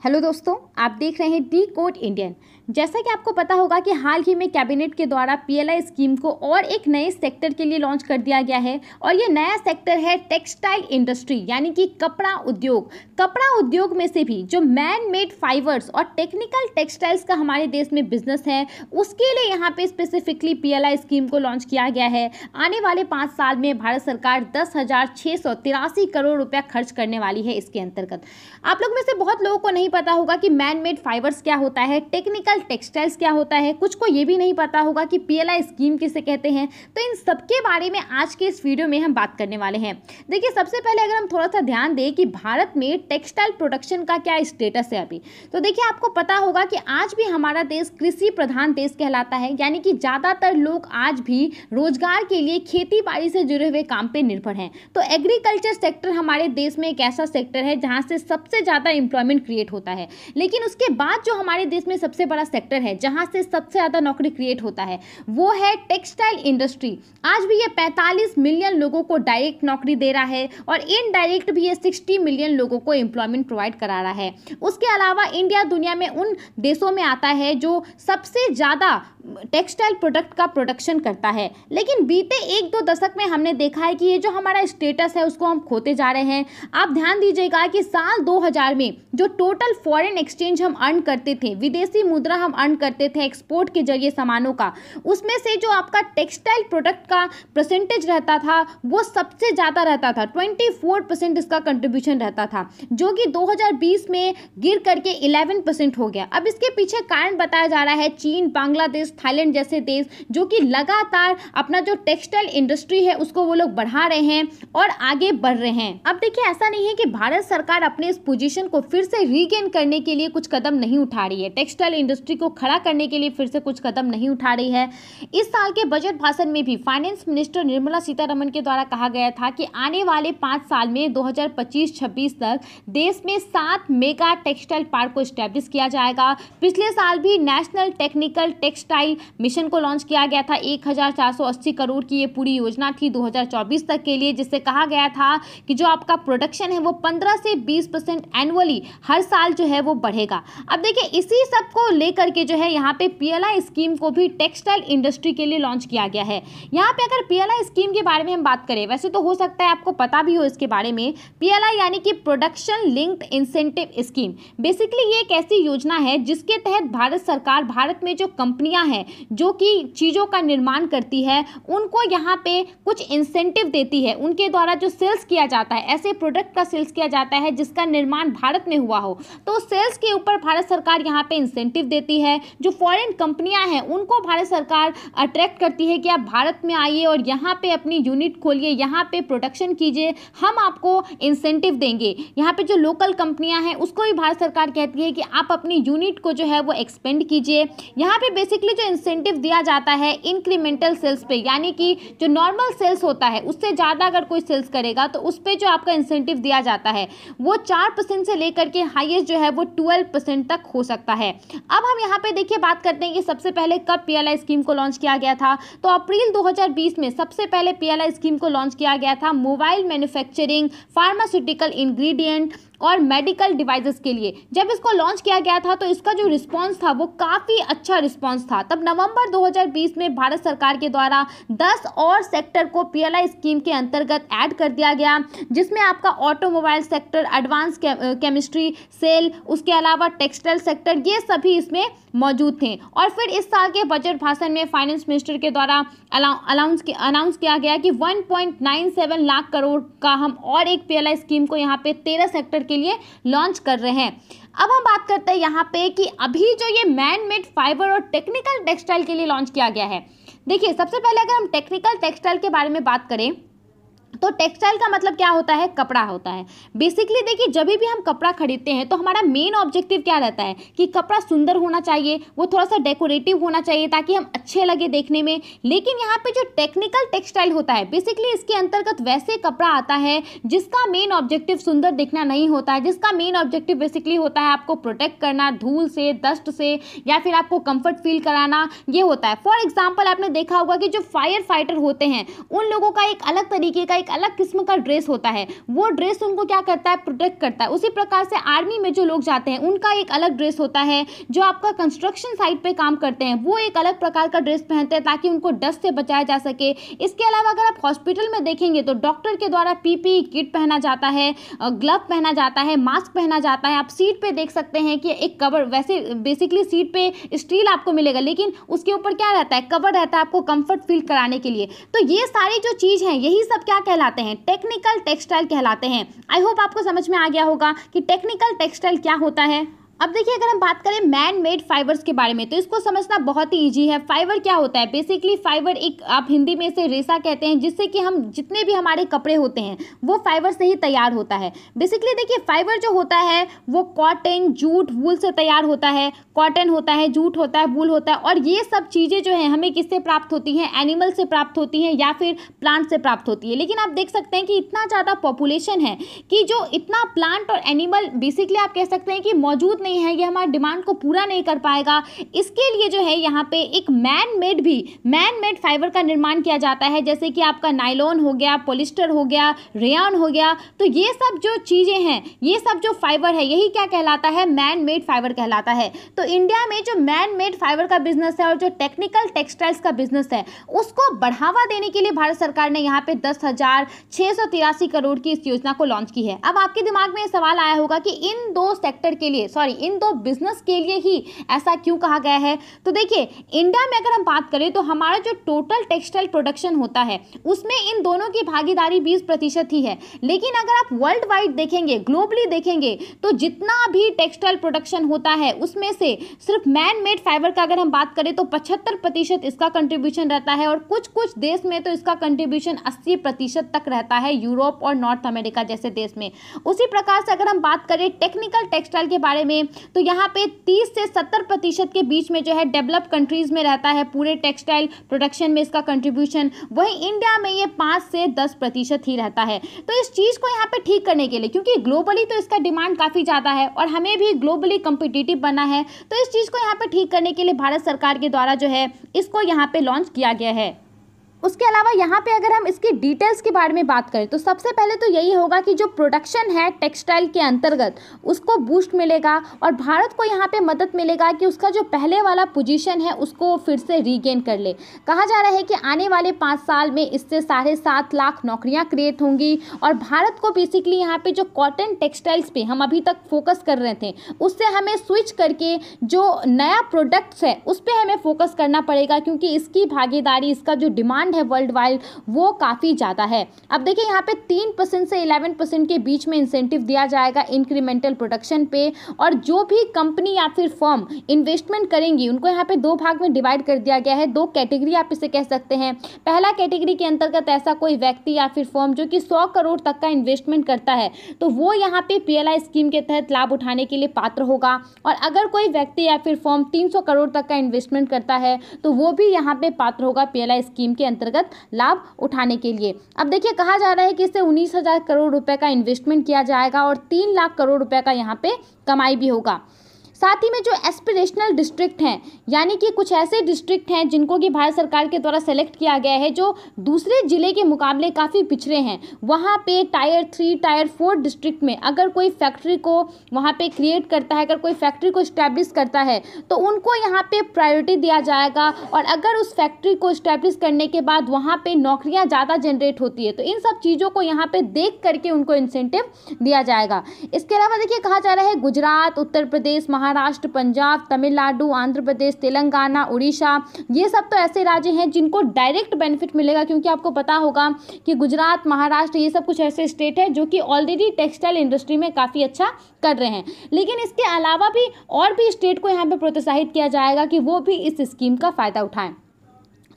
Hello दोस्तों, आप देख रहे हैं डी कोड इंडियन। जैसा कि आपको पता होगा कि हाल ही में कैबिनेट के द्वारा पीएलआई स्कीम को और एक नए सेक्टर के लिए लॉन्च कर दिया गया है और ये नया सेक्टर है टेक्सटाइल इंडस्ट्री, यानी कि कपड़ा उद्योग। कपड़ा उद्योग में से भी जो मैन मेड फाइबर्स और टेक्निकल टेक्सटाइल्स का हमारे देश में बिजनेस है, उसके लिए यहाँ पे स्पेसिफिकली पीएलआई स्कीम को लॉन्च किया गया है। आने वाले 5 साल में भारत सरकार 10,683 करोड़ रुपया खर्च करने वाली है इसके अंतर्गत। आप लोग में से बहुत लोगों को नहीं पता होगा कि मैन मेड फाइबर्स क्या होता है, टेक्निकल टेक्सटाइल्स क्या होता है, कुछ को ये भी नहीं पता होगा कि पीएलआई स्कीम किसे कहते हैं। तो इन सब के बारे में आज के इस वीडियो में हम बात करने वाले हैं। देखिए, सबसे पहले अगर हम थोड़ा सा ध्यान दें कि भारत में टेक्सटाइल प्रोडक्शन का क्या स्टेटस है अभी, तो देखिए आपको पता होगा कि आज भी हमारा देश कृषि प्रधान देश कहलाता है, यानी कि ज़्यादातर लोग आज भी रोजगार के लिए खेती बाड़ी से जुड़े हुए काम पे निर्भर हैं। तो एग्रीकल्चर सेक्टर हमारे देश में एक ऐसा सेक्टर है जहाँ से सबसे ज़्यादा एम्प्लॉयमेंट क्रिएट होता है। लेकिन उसके बाद जो हमारे देश में सबसे बड़ा सेक्टर है जहां से सबसे ज़्यादा नौकरी क्रिएट होता है, वो है टेक्सटाइल इंडस्ट्री। आज भी ये 45 मिलियन लोगों को डायरेक्ट नौकरी दे रहा है और इनडायरेक्ट भी ये 60 मिलियन लोगों को एम्प्लॉयमेंट प्रोवाइड करा रहा है। उसके अलावा इंडिया दुनिया में उन देशों में आता है जो सबसे ज़्यादा टेक्सटाइल प्रोडक्ट का प्रोडक्शन करता है। लेकिन बीते 1-2 दशक में हमने देखा है कि ये जो हमारा स्टेटस है उसको हम खोते जा रहे हैं। आप ध्यान दीजिएगा कि साल 2000 में जो टोटल फॉरेन एक्सचेंज हम अर्न करते थे, विदेशी मुद्रा हम अर्न करते थे एक्सपोर्ट के जरिए सामानों का, उसमें से जो आपका टेक्सटाइल प्रोडक्ट का परसेंटेज रहता था वो सबसे ज़्यादा रहता था। 24% इसका कंट्रीब्यूशन रहता था, जो कि 2020 में गिर करके 11% हो गया। अब इसके पीछे कारण बताया जा रहा है चीन, बांग्लादेश, थाईलैंड जैसे देश जो कि लगातार अपना जो टेक्सटाइल इंडस्ट्री है उसको वो लोग बढ़ा रहे हैं और आगे बढ़ रहे हैं। अब देखिए, ऐसा नहीं है कि भारत सरकार अपने इस पोजीशन को फिर से रीगेन करने के लिए कुछ कदम नहीं उठा रही है, टेक्सटाइल इंडस्ट्री को खड़ा करने के लिए फिर से कुछ कदम नहीं उठा रही है। इस साल के बजट भाषण में भी फाइनेंस मिनिस्टर निर्मला सीतारमण के द्वारा कहा गया था कि आने वाले 5 साल में 2025-26 तक देश में 7 मेगा टेक्सटाइल पार्क को स्टैब्लिश किया जाएगा। पिछले साल भी नेशनल टेक्निकल टेक्सटाइल मिशन को लॉन्च किया गया था। 1480 करोड़ की ये पूरी योजना थी 2024 तक के लिए, जिससे कहा गया था कि जो आपका प्रोडक्शन है वो 15 से 20% एनुअली हर साल जो है वो बढ़ेगा। अब देखिए, इसी सब को लेकर के जो है यहाँ पे पीएलआई स्कीम को भी टेक्सटाइल इंडस्ट्री के लिए लॉन्च किया गया है। यहाँ पे अगर पीएलआई स्कीम के बारे में हम बात करें, वैसे तो हो सकता है आपको पता भी हो इसके बारे में, पीएलआई यानी कि production linked incentive scheme. Basically ये एक ऐसी योजना है जिसके तहत भारत सरकार भारत में जो कंपनियां हैं जो कि चीज़ों का निर्माण करती है उनको यहाँ पे कुछ इंसेंटिव देती है। उनके द्वारा जो सेल्स किया जाता है, ऐसे प्रोडक्ट का सेल्स किया जाता है जिसका निर्माण भारत में हुआ हो, तो सेल्स के ऊपर भारत सरकार यहाँ पे इंसेंटिव देती है। जो फॉरेन कंपनियां हैं उनको भारत सरकार अट्रैक्ट करती है कि आप भारत में आइए और यहाँ पे अपनी यूनिट खोलिए, यहाँ पे प्रोडक्शन कीजिए, हम आपको इंसेंटिव देंगे। यहाँ पे जो लोकल कंपनियां हैं उसको भी भारत सरकार कहती है कि आप अपनी यूनिट को जो है वो एक्सपेंड कीजिए। यहाँ पे बेसिकली जो इंसेंटिव दिया जाता है इंक्रीमेंटल सेल्स पे, यानी कि जो नॉर्मल सेल्स होता है उससे ज़्यादा अगर कोई सेल्स करेगा तो उस पर जो आपका इंसेंटिव दिया जाता है वो 4% से लेकर के हाईएस्ट जो है वो 12% तक हो सकता है। अब हम यहाँ पे देखिए बात करते हैं कि सबसे पहले कब पीएलआई स्कीम को लॉन्च किया गया था। तो अप्रैल 2020 में सबसे पहले पीएलआई स्कीम को लॉन्च किया गया था मोबाइल मैन्युफैक्चरिंग, फार्मास्यूटिकल इंग्रेडिएंट और मेडिकल डिवाइसेस के लिए। जब इसको लॉन्च किया गया था तो इसका जो रिस्पांस था वो काफ़ी अच्छा रिस्पांस था। तब नवंबर 2020 में भारत सरकार के द्वारा 10 और सेक्टर को पीएलआई स्कीम के अंतर्गत ऐड कर दिया गया, जिसमें आपका automobile sector, advance chemistry cell, उसके अलावा टेक्सटाइल सेक्टर, ये सभी इसमें मौजूद थे। और फिर इस साल के बजट भाषण में फाइनेंस मिनिस्टर के द्वारा अनाउंस किया गया कि 1.97 लाख करोड़ का हम और एक पीएलआई स्कीम को यहाँ पे 13 सेक्टर के लिए लॉन्च कर रहे हैं। अब हम बात करते हैं यहाँ पे कि अभी जो ये मैन मेड फाइबर और टेक्निकल टेक्सटाइल के लिए लॉन्च किया गया है। देखिए, सबसे पहले अगर हम टेक्निकल टेक्सटाइल के बारे में बात करें तो टेक्सटाइल का मतलब क्या होता है? कपड़ा होता है। बेसिकली देखिए, जब भी हम कपड़ा खरीदते हैं तो हमारा मेन ऑब्जेक्टिव क्या रहता है कि कपड़ा सुंदर होना चाहिए, वो थोड़ा सा डेकोरेटिव होना चाहिए ताकि हम अच्छे लगे देखने में। लेकिन यहाँ पे जो टेक्निकल टेक्सटाइल होता है, बेसिकली इसके अंतर्गत वैसे कपड़ा आता है जिसका मेन ऑब्जेक्टिव सुंदर दिखना नहीं होता है, जिसका मेन ऑब्जेक्टिव बेसिकली होता है आपको प्रोटेक्ट करना धूल से, डस्ट से, या फिर आपको कंफर्ट फील कराना, ये होता है। फॉर एग्जाम्पल आपने देखा होगा कि जो फायर फाइटर होते हैं उन लोगों का एक अलग तरीके का एक अलग किस्म का ड्रेस होता है, वो ड्रेस उनको क्या करता है, प्रोटेक्ट करता है। उसी प्रकार से आर्मी में जो लोग जाते हैं उनका एक अलग ड्रेस होता है। जो आपका कंस्ट्रक्शन साइट पे काम करते हैं वो एक अलग प्रकार का ड्रेस पहनते हैं ताकि उनको डस्ट से बचाया जा सके। इसके अलावा अगर आप हॉस्पिटल में देखेंगे तो डॉक्टर के द्वारा पीपीई किट पहना जाता है, ग्लव पहना जाता है, मास्क पहना जाता है। आप सीट पे देख सकते हैं कि एक कवर, वैसे बेसिकली सीट पे स्टील आपको मिलेगा लेकिन उसके ऊपर क्या रहता है, कवर रहता है आपको कंफर्ट फील कराने के लिए। तो ये सारी जो चीज़ हैं यही सब क्या कहलाते हैं, टेक्निकल टेक्सटाइल कहलाते हैं। आई होप आपको समझ में आ गया होगा कि टेक्निकल टेक्सटाइल क्या होता है। अब देखिए अगर हम बात करें मैन मेड फाइबर्स के बारे में तो इसको समझना बहुत ही ईजी है। फाइबर क्या होता है, बेसिकली फाइबर एक, आप हिंदी में इसे रेशा कहते हैं, जिससे कि हम जितने भी हमारे कपड़े होते हैं वो फाइबर से ही तैयार होता है। बेसिकली देखिए फाइबर जो होता है वो कॉटन, जूट, वूल से तैयार होता है। कॉटन होता है, जूट होता है, वूल होता है, और ये सब चीज़ें जो है हमें किससे प्राप्त होती हैं, एनिमल से प्राप्त होती हैं या फिर प्लांट से प्राप्त होती है। लेकिन आप देख सकते हैं कि इतना ज़्यादा पॉपुलेशन है कि जो इतना प्लांट और एनिमल बेसिकली आप कह सकते हैं कि मौजूद नहीं है, ये हमारे डिमांड को पूरा नहीं कर पाएगा। इसके लिए जो है यहाँ पे एक मैन मेड फाइबर का निर्माण किया जाता है, जैसे कि आपका नायलॉन हो गया, पॉलिस्टर हो गया, रेयन हो गया। तो ये सब जो चीज़ें हैं, ये सब जो फाइबर है यही क्या कहलाता है, मैन मेड फाइबर कहलाता है। तो इंडिया में जो मैन मेड फाइबर का बिजनेस है और जो टेक्निकल टेक्सटाइल्स का बिजनेस है उसको बढ़ावा देने के लिए भारत सरकार ने यहाँ पे 10,683 करोड़ की इस योजना को लॉन्च की है। अब आपके दिमाग में ये सवाल आया होगा कि इन दो सेक्टर के लिए, इन दो बिजनेस के लिए ही ऐसा क्यों कहा गया है। तो देखिए इंडिया में अगर हम बात करें तो हमारा जो टोटल टेक्सटाइल प्रोडक्शन होता है उसमें इन दोनों की भागीदारी 20% ही है। लेकिन अगर आप वर्ल्ड वाइड देखेंगे, ग्लोबली देखेंगे, तो जितना भी टेक्सटाइल प्रोडक्शन होता है उसमें से सिर्फ मैन मेड फाइबर का अगर हम बात करें तो 75% इसका कंट्रीब्यूशन रहता है, और कुछ कुछ देश में तो इसका कंट्रीब्यूशन 80% तक रहता है, यूरोप और नॉर्थ अमेरिका जैसे देश में। उसी प्रकार से अगर हम बात करें टेक्निकल टेक्सटाइल के बारे में तो यहाँ पे 30 से 70% के बीच में जो है डेवलप कंट्रीज में रहता है पूरे टेक्सटाइल प्रोडक्शन में इसका कंट्रीब्यूशन। वहीं इंडिया में ये 5 से 10% ही रहता है। तो इस चीज़ को यहाँ पे ठीक करने के लिए, क्योंकि ग्लोबली तो इसका डिमांड काफ़ी ज़्यादा है और हमें भी ग्लोबली कम्पिटिटिव बनना है, तो इस चीज़ को यहाँ पे ठीक करने के लिए भारत सरकार के द्वारा जो है इसको यहाँ पे लॉन्च किया गया है। उसके अलावा यहाँ पे अगर हम इसकी डिटेल्स के बारे में बात करें तो सबसे पहले तो यही होगा कि जो प्रोडक्शन है टेक्सटाइल के अंतर्गत उसको बूस्ट मिलेगा और भारत को यहाँ पे मदद मिलेगा कि उसका जो पहले वाला पोजीशन है उसको फिर से रीगेन कर ले। कहा जा रहा है कि आने वाले 5 साल में इससे 7.5 लाख नौकरियाँ क्रिएट होंगी और भारत को बेसिकली यहाँ पे जो कॉटन टेक्सटाइल्स पे हम अभी तक फोकस कर रहे थे उससे हमें स्विच करके जो नया प्रोडक्ट्स है उस पर हमें फोकस करना पड़ेगा, क्योंकि इसकी भागीदारी, इसका जो डिमांड है वर्ल्ड वाइड वो काफ़ी ज़्यादा है। अब देखिए यहाँ पे 3% से 11% के बीच में इंसेंटिव दिया जाएगा इंक्रीमेंटल प्रोडक्शन पे, और जो भी कंपनी या फिर फर्म इन्वेस्टमेंट करेंगी उनको यहाँ पे 2 भाग में डिवाइड कर दिया गया है, 2 कैटेगरी आप इसे कह सकते हैं। पहला कैटेगरी के अंतर्गत ऐसा कोई व्यक्ति या फिर फर्म जो कि 100 करोड़ तक का इन्वेस्टमेंट करता है तो वो यहाँ पे PLI स्कीम के तहत लाभ उठाने के लिए पात्र होगा, और अगर कोई व्यक्ति या फिर फर्म 300 करोड़ तक का इन्वेस्टमेंट करता है तो वो भी यहाँ पे पात्र होगा PLI स्कीम के अंतर्गत लाभ उठाने के लिए। अब देखिए कहा जा रहा है कि इससे 19,000 करोड़ रुपए का इन्वेस्टमेंट किया जाएगा और 3 लाख करोड़ रुपए का यहाँ पे कमाई भी होगा। साथ ही में जो एस्पिरेशनल डिस्ट्रिक्ट हैं, यानी कि कुछ ऐसे डिस्ट्रिक्ट हैं जिनको कि भारत सरकार के द्वारा सेलेक्ट किया गया है जो दूसरे जिले के मुकाबले काफ़ी पिछड़े हैं, वहाँ पे टायर 3, टायर 4 डिस्ट्रिक्ट में अगर कोई फैक्ट्री को वहाँ पे क्रिएट करता है, अगर कोई फैक्ट्री को इस्टेब्लिश करता है तो उनको यहाँ पे प्रायोरिटी दिया जाएगा, और अगर उस फैक्ट्री को इस्टेब्लिश करने के बाद वहाँ पर नौकरियाँ ज़्यादा जनरेट होती है तो इन सब चीज़ों को यहाँ पर देख करके उनको इंसेंटिव दिया जाएगा। इसके अलावा देखिए कहा जा रहा है गुजरात, उत्तर प्रदेश, महाराष्ट्र, पंजाब, तमिलनाडु, आंध्र प्रदेश, तेलंगाना, उड़ीसा, ये सब तो ऐसे राज्य हैं जिनको डायरेक्ट बेनिफिट मिलेगा, क्योंकि आपको पता होगा कि गुजरात, महाराष्ट्र ये सब कुछ ऐसे स्टेट है जो कि ऑलरेडी टेक्सटाइल इंडस्ट्री में काफ़ी अच्छा कर रहे हैं। लेकिन इसके अलावा भी और भी स्टेट को यहाँ पे प्रोत्साहित किया जाएगा कि वो भी इस स्कीम का फ़ायदा उठाएं।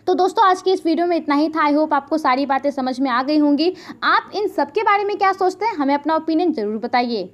तो दोस्तों आज की इस वीडियो में इतना ही था। आई होप आपको सारी बातें समझ में आ गई होंगी। आप इन सब के बारे में क्या सोचते हैं, हमें अपना ओपिनियन ज़रूर बताइए।